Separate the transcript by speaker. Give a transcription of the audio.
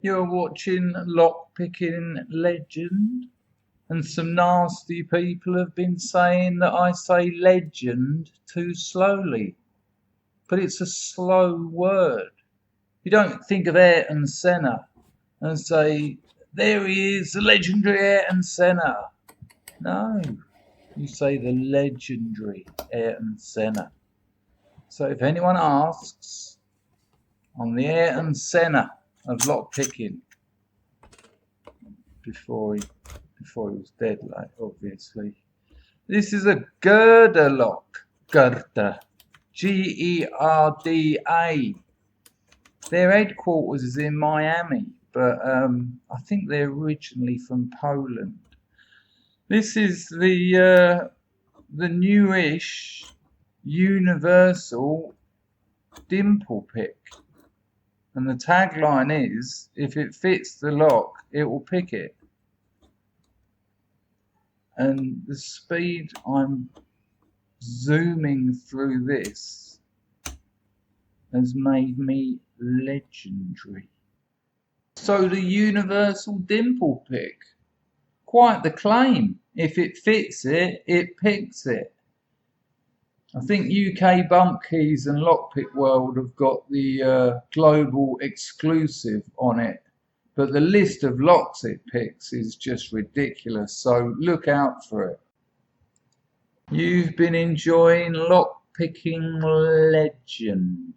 Speaker 1: You're watching Lockpicking Legend, and some nasty people have been saying that I say legend too slowly. But it's a slow word. You don't think of Ayrton Senna and say, there he is, the legendary Ayrton Senna. No, you say the legendary Ayrton Senna. So if anyone asks, I'm the Ayrton Senna of lockpicking. Before he was dead, like, obviously. This is a Gerda lock. Gerda. Gerda. Their headquarters is in Miami, but I think they're originally from Poland. This is the newish universal dimple pick. And the tagline is, if it fits the lock, it will pick it. And the speed I'm zooming through this has made me legendary. So the universal dimple pick. Quite the claim. If it fits it, it picks it. I think UKBumpKeys and Lockpick World have got the global exclusive on it. But the list of locks it picks is just ridiculous, so look out for it. You've been enjoying Lockpicking Legend.